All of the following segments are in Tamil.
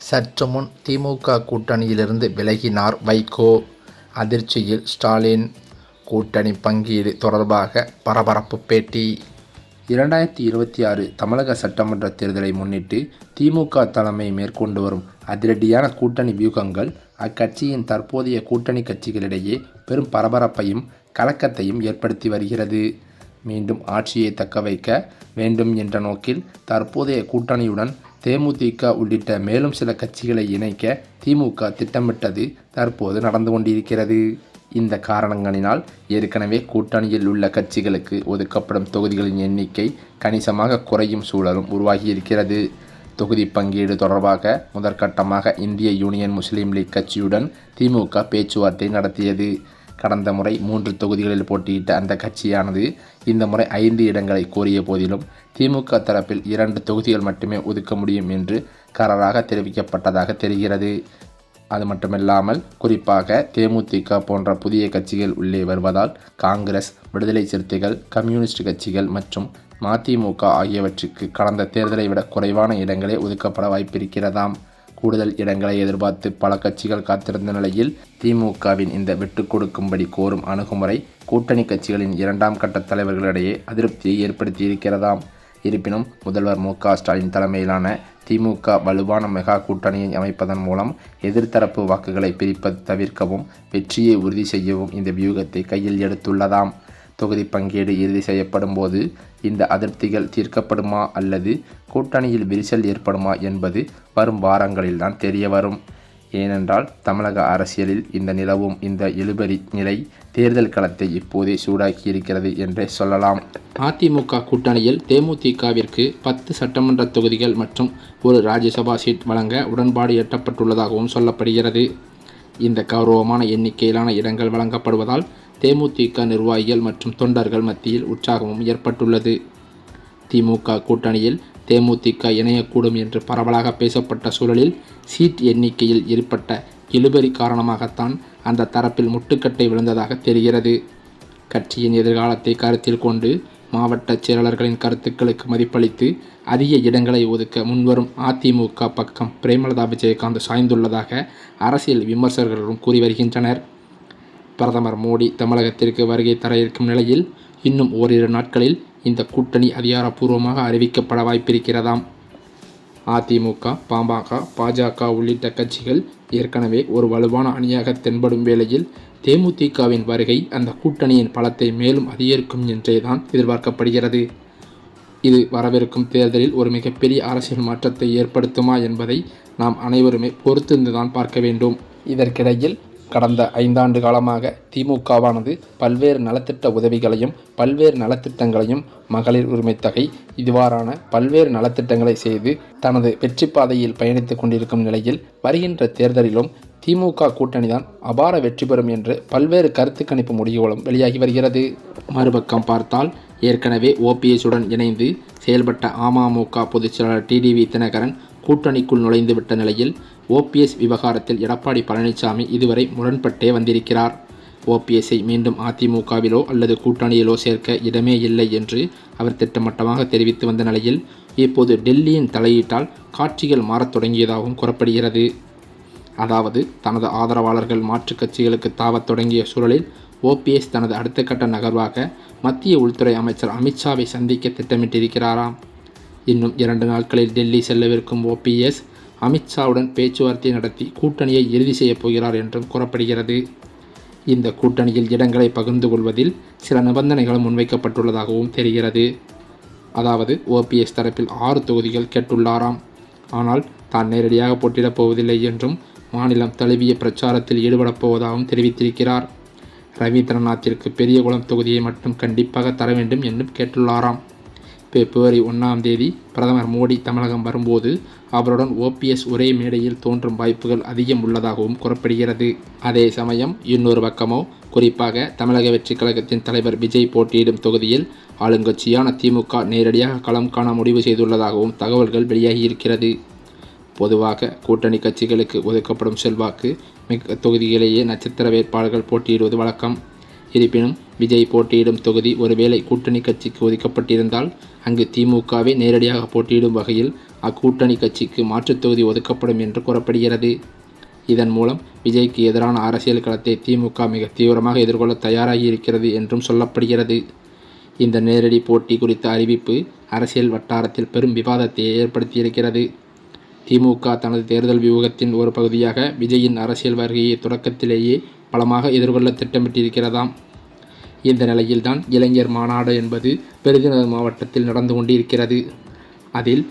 சற்று முன் திமுக கூட்டணியிலிருந்து விலகினார் வைகோ. அதிர்ச்சியில் ஸ்டாலின். கூட்டணி பங்கீடு தொடர்பாக பரபரப்பு பேட்டி. 2026 தமிழக சட்டமன்ற தேர்தலை முன்னிட்டு திமுக தலைமை மேற்கொண்டு வரும் அதிரடியான கூட்டணி வியூகங்கள் அக்கட்சியின் தற்போதைய கூட்டணி கட்சிகளிடையே பெரும் பரபரப்பையும் கலக்கத்தையும் ஏற்படுத்தி வருகிறது. மீண்டும் ஆட்சியை தக்கவைக்க வேண்டும் என்ற நோக்கில் தற்போதைய கூட்டணியுடன் தேமுதிக உள்ளிட்ட மேலும் சில கட்சிகளை இணைக்க திமுக திட்டமிட்டது தற்போது நடந்து கொண்டிருக்கிறது. இந்த காரணங்களினால் ஏற்கனவே கூட்டணியில் உள்ள கட்சிகளுக்கு ஒதுக்கப்படும் தொகுதிகளின் எண்ணிக்கை கணிசமாக குறையும் சூழலும் உருவாகியிருக்கிறது. தொகுதி பங்கீடு தொடர்பாக முதற்கட்டமாக இந்திய யூனியன் முஸ்லீம் லீக் கட்சியுடன் திமுக பேச்சுவார்த்தை நடத்தியது. கடந்த முறை 3 தொகுதிகளில் போட்டியிட்ட அந்த கட்சியானது இந்த முறை 5 இடங்களை கோரிய போதிலும் திமுக தரப்பில் 2 தொகுதிகள் மட்டுமே ஒதுக்க முடியும் என்று கராராக தெரிவிக்கப்பட்டதாக தெரிகிறது. அது மட்டுமில்லாமல் குறிப்பாக தேமுதிக போன்ற புதிய கட்சிகள் உள்ளே வருவதால் காங்கிரஸ், விடுதலை சிறுத்தைகள், கம்யூனிஸ்ட் கட்சிகள் மற்றும் மதிமுக ஆகியவற்றுக்கு கடந்த தேர்தலை விட குறைவான இடங்களே ஒதுக்கப்பட வாய்ப்பிருக்கிறதாம். கூடுதல் இடங்களை எதிர்பார்த்து பல கட்சிகள் காத்திருந்த நிலையில் திமுகவின் இந்த விட்டுக் கொடுக்கும்படி கோரும் அணுகுமுறை கூட்டணி கட்சிகளின் 2ஆம் கட்ட தலைவர்களிடையே அதிருப்தியை ஏற்படுத்தியிருக்கிறதாம். இருப்பினும் முதல்வர் மு.க.ஸ்டாலின் தலைமையிலான திமுக வலுவான மெகா கூட்டணியை அமைப்பதன் மூலம் எதிர்த்தரப்பு வாக்குகளை பிரிப்பது தவிர்க்கவும் வெற்றியை உறுதி செய்யவும் இந்த வியூகத்தை கையில் எடுத்துள்ளதாம். தொகுதி பங்கீடு இறுதி செய்யப்படும் போது இந்த அதிருப்திகள் தீர்க்கப்படுமா அல்லது கூட்டணியில் விரிசல் ஏற்படுமா என்பது வரும் வாரங்களில்தான் தெரிய வரும். ஏனென்றால் தமிழக அரசியலில் இந்த நிலவும் இந்த இழுபறி நிலை தேர்தல் களத்தை இப்போதே சூடாக்கியிருக்கிறது என்றே சொல்லலாம். அதிமுக கூட்டணியில் தேமுதிகவிற்கு 10 சட்டமன்ற தொகுதிகள் மற்றும் ஒரு ராஜ்யசபா சீட் வழங்க உடன்பாடு எட்டப்பட்டுள்ளதாகவும் சொல்லப்படுகிறது. இந்த கௌரவமான எண்ணிக்கையிலான இடங்கள் வழங்கப்படுவதால் தேமுதிக நிர்வாகிகள் மற்றும் தொண்டர்கள் மத்தியில் உற்சாகமும் ஏற்பட்டுள்ளது. திமுக கூட்டணியில் தேமுதிக இணையக்கூடும் என்று பரவலாக பேசப்பட்ட சூழலில் சீட் எண்ணிக்கையில் ஏற்பட்ட இழுபறி காரணமாகத்தான் அந்த தரப்பில் முட்டுக்கட்டை விழுந்ததாக தெரிகிறது. கட்சியின் எதிர்காலத்தை கருத்தில் கொண்டு மாவட்ட செயலாளர்களின் கருத்துக்களுக்கு மதிப்பளித்து அதிக இடங்களை ஒதுக்க முன்வரும் அதிமுக பக்கம் பிரேமலதா விஜயகாந்த் சாய்ந்துள்ளதாக அரசியல் விமர்சகர்களும் கூறி வருகின்றனர். பிரதமர் மோடி தமிழகத்திற்கு வருகை தர இருக்கும் நிலையில் இன்னும் ஓரிரு நாட்களில் இந்த கூட்டணி அதிகாரப்பூர்வமாக அறிவிக்கப்பட வாய்ப்பிருக்கிறதாம். அதிமுக, பாமக, பாஜக உள்ளிட்ட கட்சிகள் ஏற்கனவே ஒரு வலுவான அணியாக தென்படும் வேளையில் தேமுதிகவின் வருகை அந்த கூட்டணியின் பலத்தை மேலும் அதிகரிக்கும் என்றேதான் எதிர்பார்க்கப்படுகிறது. இது வரவிருக்கும் தேர்தலில் ஒரு மிகப்பெரிய அரசியல் மாற்றத்தை ஏற்படுத்துமா என்பதை நாம் அனைவருமே பொறுத்திருந்துதான் பார்க்க வேண்டும். இதற்கிடையில் கடந்த 5 ஆண்டு காலமாக திமுகவானது பல்வேறு நலத்திட்ட உதவிகளையும் பல்வேறு நலத்திட்டங்களையும் மகளிர் உரிமைத்தொகை இதுவாறான பல்வேறு நலத்திட்டங்களை செய்து தனது வெற்றி பாதையில் பயணித்துக் கொண்டிருக்கும் நிலையில் வருகின்ற தேர்தலிலும் திமுக கூட்டணிதான் அபார வெற்றி பெறும் என்று பல்வேறு கருத்து கணிப்பு முடிவுகளும் வெளியாகி வருகிறது. மறுபக்கம் பார்த்தால் ஏற்கனவே ஓபிஎஸ்ஸுடன் இணைந்து செயல்பட்ட அமமுக பொதுச்செயலாளர் டிடிவி தினகரன் கூட்டணிக்குள் நுழைந்துவிட்ட நிலையில் ஓபிஎஸ் விவகாரத்தில் எடப்பாடி பழனிசாமி இதுவரை முரண்பட்டே வந்திருக்கிறார். ஓபிஎஸ்ஸை மீண்டும் அதிமுகவிலோ அல்லது கூட்டணியிலோ சேர்க்க இடமே இல்லை என்று அவர் திட்டவட்டமாக தெரிவித்து வந்த நிலையில் இப்போது டெல்லியின் தலையீட்டால் காட்சிகள் மாறத் தொடங்கியதாகவும் கூறப்படுகிறது. அதாவது தனது ஆதரவாளர்கள் மாற்றுக் கட்சிகளுக்கு தாவத் தொடங்கிய சூழலில் ஓபிஎஸ் தனது அடுத்த கட்ட நகர்வாக மத்திய உள்துறை அமைச்சர் அமித்ஷாவை சந்திக்க திட்டமிட்டிருக்கிறாராம். இன்னும் 2 நாட்களில் டெல்லி செல்லவிருக்கும் ஓபிஎஸ் அமித்ஷாவுடன் பேச்சுவார்த்தை நடத்தி கூட்டணியை இறுதி செய்யப் போகிறார் என்றும் கூறப்படுகிறது. இந்த கூட்டணியில் இடங்களை பகிர்ந்து கொள்வதில் சில நிபந்தனைகளும் முன்வைக்கப்பட்டுள்ளதாகவும் தெரிகிறது. அதாவது ஓபிஎஸ் தரப்பில் 6 தொகுதிகள் கேட்டுள்ளாராம். ஆனால் தான் நேரடியாக போட்டியிடப் போவதில்லை என்றும் மாநிலம் தழுவிய பிரச்சாரத்தில் ஈடுபடப் போவதாகவும் தெரிவித்திருக்கிறார். ரவீந்திரநாத்திற்கு பெரியகுளம் தொகுதியை மட்டும் கண்டிப்பாக தர வேண்டும் என்றும் கேட்டுள்ளாராம். பிப்ரவரி 1ஆம் தேதி பிரதமர் மோடி தமிழகம் வரும்போது அவருடன் ஓபிஎஸ் ஒரே மேடையில் தோன்றும் வாய்ப்புகள் அதிகம் உள்ளதாகவும் கூறப்படுகிறது. அதே சமயம் இன்னொரு பக்கமோ குறிப்பாக தமிழக வெற்றிக் கழகத்தின் தலைவர் விஜய் போட்டியிடும் தொகுதியில் ஆளுங்கட்சியான திமுக நேரடியாக களம் காண முடிவு செய்துள்ளதாகவும் தகவல்கள் வெளியாகியிருக்கிறது. பொதுவாக கூட்டணி கட்சிகளுக்கு ஒதுக்கப்படும் செல்வாக்கு மிக்க தொகுதிகளிலேயே நட்சத்திர வேட்பாளர்கள் போட்டியிடுவது வழக்கம். இருப்பினும் விஜய் போட்டியிடும் தொகுதி ஒருவேளை கூட்டணி கட்சிக்கு ஒதுக்கப்பட்டிருந்தால் அங்கு திமுகவே நேரடியாக போட்டியிடும் வகையில் அக்கூட்டணி கட்சிக்கு மாற்றுத் தொகுதி ஒதுக்கப்படும் என்று கூறப்படுகிறது. இதன் மூலம் விஜய்க்கு எதிரான அரசியல் களத்தை திமுக மிக தீவிரமாக எதிர்கொள்ள தயாராகி இருக்கிறது என்றும் சொல்லப்படுகிறது. இந்த நேரடி போட்டி குறித்த அறிவிப்பு அரசியல் வட்டாரத்தில் பெரும் விவாதத்தை ஏற்படுத்தியிருக்கிறது. திமுக தனது தேர்தல் வியூகத்தின் ஒரு பகுதியாக விஜயின் அரசியல் வருகையை தொடக்கத்திலேயே பலமாக எதிர்கொள்ள திட்டமிட்டிருக்கிறதாம். இந்த நிலையில்தான் இளைஞர் மாநாடு என்பது விருதுநகர் மாவட்டத்தில் நடந்து கொண்டிருக்கிறது. அதில்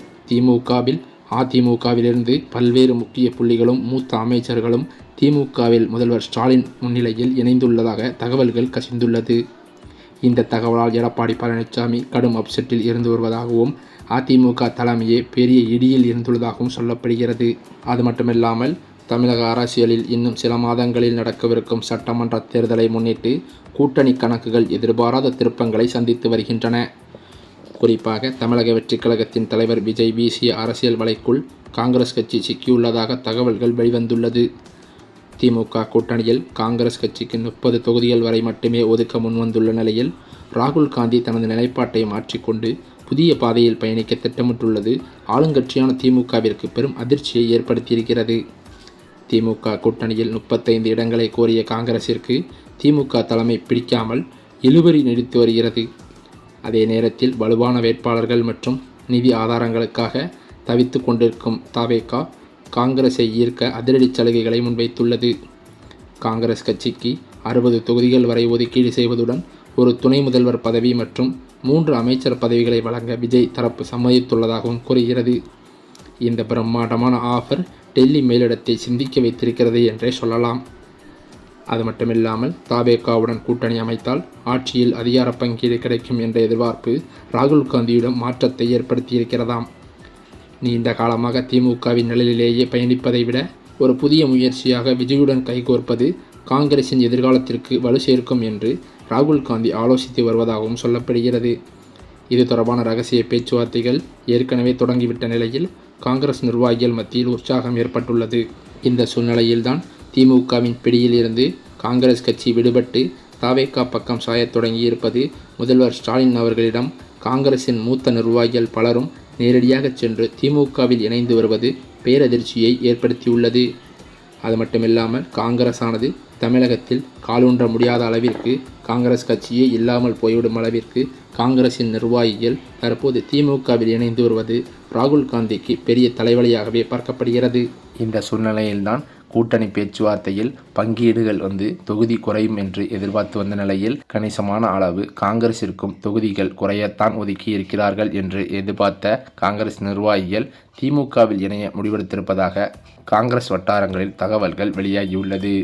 அதிமுகவிலிருந்து பல்வேறு முக்கிய புள்ளிகளும் மூத்த அமைச்சர்களும் திமுகவில் முதல்வர் ஸ்டாலின் முன்னிலையில் இணைந்துள்ளதாக தகவல்கள் கசிந்துள்ளது. இந்த தகவலால் எடப்பாடி பழனிசாமி கடும் அப்செட்டில் இருந்து வருவதாகவும் அதிமுக தலைமையே பெரிய இடியில் இருந்துள்ளதாகவும் சொல்லப்படுகிறது. அது மட்டுமில்லாமல் தமிழக அரசியலில் இன்னும் சில மாதங்களில் நடக்கவிருக்கும் சட்டமன்ற தேர்தலை முன்னிட்டு கூட்டணி கணக்குகள் எதிர்பாராத திருப்பங்களை சந்தித்து வருகின்றன. குறிப்பாக தமிழக வெற்றிக் கழகத்தின் தலைவர் விஜய் வீசிய அரசியல் வலைக்குள் காங்கிரஸ் கட்சி சிக்கியுள்ளதாக தகவல்கள் வெளிவந்துள்ளது. திமுக கூட்டணியில் காங்கிரஸ் கட்சிக்கு 30 தொகுதிகள் வரை மட்டுமே ஒதுக்க முன்வந்துள்ள நிலையில் ராகுல் காந்தி தனது நிலைப்பாட்டை மாற்றிக்கொண்டு புதிய பாதையில் பயணிக்க திட்டமிட்டுள்ளது ஆளுங்கட்சியான திமுகவிற்கு பெரும் அதிர்ச்சியை ஏற்படுத்தியிருக்கிறது. திமுக கூட்டணியில் 35 இடங்களை கோரிய காங்கிரசிற்கு திமுக தலைமை பிடிக்காமல் இழுபறி நீடித்து வருகிறது. அதே நேரத்தில் வலுவான வேட்பாளர்கள் மற்றும் நிதி ஆதாரங்களுக்காக தவித்து கொண்டிருக்கும் தவேகா காங்கிரஸை ஈர்க்க அதிரடி சலுகைகளை முன்வைத்துள்ளது. காங்கிரஸ் கட்சிக்கு 60 தொகுதிகள் வரை ஒதுக்கீடு செய்வதுடன் ஒரு துணை முதல்வர் பதவி மற்றும் 3 அமைச்சர் பதவிகளை வழங்க விஜய் தரப்பு சம்மதித்துள்ளதாகவும் கூறுகிறது. இந்த பிரம்மாண்டமான ஆஃபர் டெல்லி மேலிடத்தை சிந்திக்க வைத்திருக்கிறது என்றே சொல்லலாம். அது மட்டுமில்லாமல் தவேகாவுடன் கூட்டணி அமைத்தால் ஆட்சியில் அதிகார பங்கீடு கிடைக்கும் என்ற எதிர்பார்ப்பு ராகுல் காந்தியிடம் மாற்றத்தை ஏற்படுத்தியிருக்கிறதாம். நீண்ட காலமாக திமுகவின் நிழலிலேயே பயணிப்பதை விட ஒரு புதிய முயற்சியாக விஜயுடன் கைகோர்ப்பது காங்கிரசின் எதிர்காலத்திற்கு வலு சேர்க்கும் என்று ராகுல் காந்தி ஆலோசித்து வருவதாகவும் சொல்லப்படுகிறது. இது தொடர்பான ரகசிய பேச்சுவார்த்தைகள் ஏற்கனவே தொடங்கிவிட்ட நிலையில் காங்கிரஸ் நிர்வாகிகள் மத்தியில் உற்சாகம் ஏற்பட்டுள்ளது. இந்த சூழ்நிலையில்தான் திமுகவின் பிடியில் இருந்து காங்கிரஸ் கட்சி விடுபட்டு தவேகா பக்கம் சாயத் தொடங்கியிருப்பது முதல்வர் ஸ்டாலின் அவர்களிடம் காங்கிரசின் மூத்த நிர்வாகிகள் பலரும் நேரடியாக சென்று திமுகவில் இணைந்து வருவது பேரதிர்ச்சியை ஏற்படுத்தியுள்ளது. அது மட்டுமில்லாமல் காங்கிரஸ் ஆனது தமிழகத்தில் காலூன்ற முடியாத அளவிற்கு காங்கிரஸ் கட்சியே இல்லாமல் போய்விடும் அளவிற்கு காங்கிரசின் நிர்வாகிகள் தற்போது திமுகவில் இணைந்து வருவது ராகுல் காந்திக்கு பெரிய தலைவலியாகவே பார்க்கப்படுகிறது. இந்த சூழ்நிலையில்தான் கூட்டணி பேச்சுவார்த்தையில் பங்கீடுகள் தொகுதி குறையும் என்று எதிர்பார்த்து வந்த நிலையில் கணிசமான அளவு காங்கிரசிற்கும் தொகுதிகள் குறையத்தான் ஒதுக்கி இருக்கிறார்கள் என்று எதிர்பார்த்த காங்கிரஸ் நிர்வாகிகள் திமுகவில் இணைய முடிவெடுத்திருப்பதாக காங்கிரஸ் வட்டாரங்களில் தகவல்கள் வெளியாகியுள்ளது.